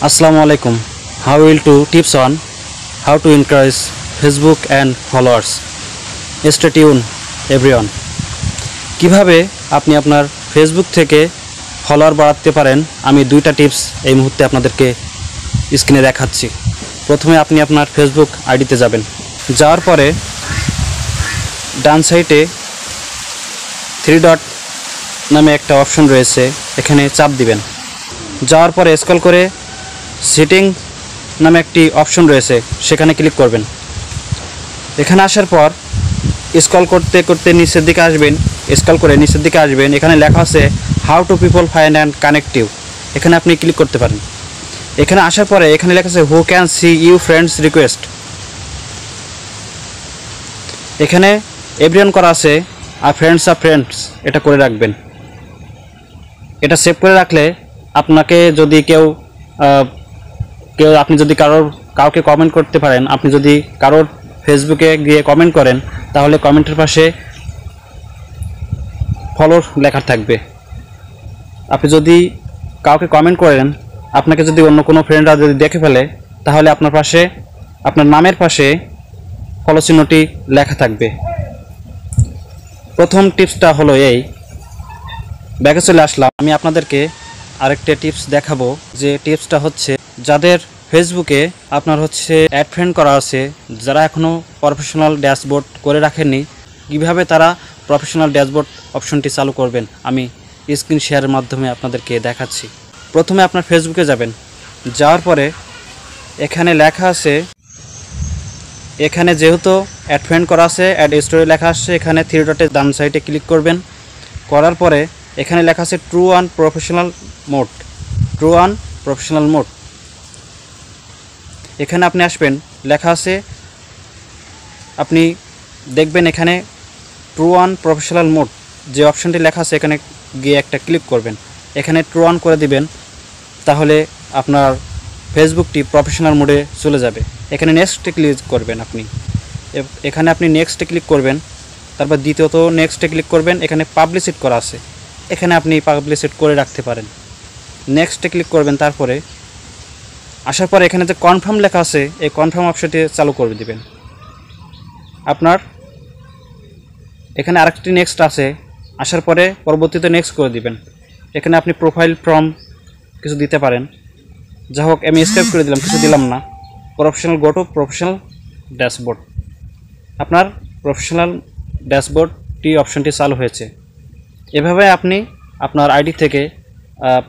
Assalamu alaikum. How will to tips on how to encourage Facebook and followers. Stay tuned everyone. কিভাবে আপনি আপনার Facebook থেকে follower বাড়াতে পারেন আমি দুইটা টিপস এই মুহূর্তে আপনাদেরকে স্ক্রিনে দেখাচ্ছি। প্রথমে আপনি আপনার ফেসবুক আইডিতে যাবেন, যাওয়ার পরে ডান সাইডে 3 ডট নামে একটা অপশন রয়েছে, এখানে চাপ দিবেন। যাওয়ার পরে স্ক্রল করে সেটিং নামে একটি অপশন রয়েছে, সেখানে ক্লিক করবেন। এখানে আসার পর স্ক্রল করতে করতে নিচের দিকে আসবেন, স্ক্রল করে নিচের দিকে আসবেন, এখানে লেখা আছে how to people find and connect you, এখানে আপনি ক্লিক করতে পারেন। এখানে আসার পরে এখানে লেখা আছে who can see you friends request, এখানে এভরিওয়ান করা আছে আর ফ্রেন্ডস আর ফ্রেন্ডস এটা করে রাখবেন। এটা সেভ করে রাখলে আপনাকে যদি আপনি যদি কাউকে কমেন্ট করতে পারেন, আপনি যদি কারোর ফেসবুকে গিয়ে কমেন্ট করেন তাহলে কমেন্টের পাশে ফলো লেখা থাকবে। আপনি যদি কাউকে কমেন্ট করেন, আপনাকে যদি অন্য কোনো ফ্রেন্ডরা যদি দেখে ফেলে তাহলে আপনার নামের পাশে ফলো চিহ্নটি লেখা থাকবে। প্রথম টিপসটা হলো এই, ব্যাকে চলে আসলাম। আমি আপনাদেরকে আরেকটা টিপস দেখাবো, যে টিপসটা হচ্ছে যাদের ফেসবুকে আপনার অ্যাড ফ্রেন্ড করা আছে, যারা এখনও প্রফেশনাল ড্যাশবোর্ড করে রাখেননি, কিভাবে তারা প্রফেশনাল ড্যাশবোর্ড অপশনটি চালু করবেন আমি স্ক্রিন শেয়ারের মাধ্যমে আপনাদেরকে দেখাচ্ছি। প্রথমে আপনার ফেসবুকে যাবেন, যাওয়ার পরে এখানে লেখা আছে, এখানে যেহেতু অ্যাড ফ্রেন্ড করা আছে, অ্যাড স্টোরি লেখা আসছে, এখানে 3 ডটের ডান সাইডে ক্লিক করবেন। করার পরে এখানে লেখা আছে ট্রু অন প্রফেশনাল মোড, এখানে আপনি আসবেন, লেখা আছে, আপনি দেখবেন এখানে ট্রু অন প্রফেশনাল মোড যে অপশনটি লেখা আছে, এখানে গিয়ে একটা ক্লিক করবেন, এখানে ট্রু অন করে দিবেন, তাহলে আপনার ফেসবুকটি প্রফেশনাল মোডে চলে যাবে। এখানে নেক্সটে ক্লিক করবেন, এখানে আপনি নেক্সটে ক্লিক করবেন, তারপর দ্বিতীয়ত নেক্সটে ক্লিক করবেন, এখানে পাবলিশিট করা আছে, এখানে আপনি পাবলিশিট করে রাখতে পারেন। নেক্সটে ক্লিক করবেন, তারপরে আসার পরে এখানে যে কনফার্ম লেখা আছে, এই কনফার্ম অপশনটি চালু করে দিবেন। আপনার এখানে আরেকটি নেক্সট আছে, আসার পরে পরবর্তীতে নেক্সট করে দিবেন। এখানে আপনি প্রোফাইল ফর্ম কিছু দিতে পারেন, যা হোক আমি স্কিপ করে দিলাম, কিছু দিলাম না। Professional go to professional dashboard, আপনার প্রফেশনাল ড্যাশবোর্ডটি অপশনটি চালু হয়েছে। এভাবে আপনি আপনার আইডি থেকে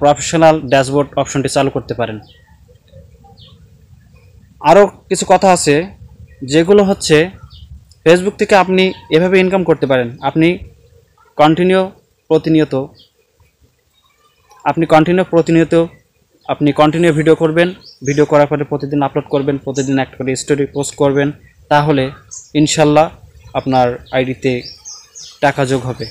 প্রফেশনাল ড্যাশবোর্ড অপশনটি চালু করতে পারেন। আরও কিছু কথা আছে, যেগুলো ফেসবুক থেকে আপনি এভাবে ইনকাম করতে পারেন। আপনি কন্টিনিউ ভিডিও করবেন, ভিডিও করার পরে প্রতিদিন আপলোড করবেন, প্রতিদিন একটা করে স্টোরি পোস্ট করবেন, তাহলে ইনশাল্লাহ আপনার আইডিতে টাকা যোগ হবে।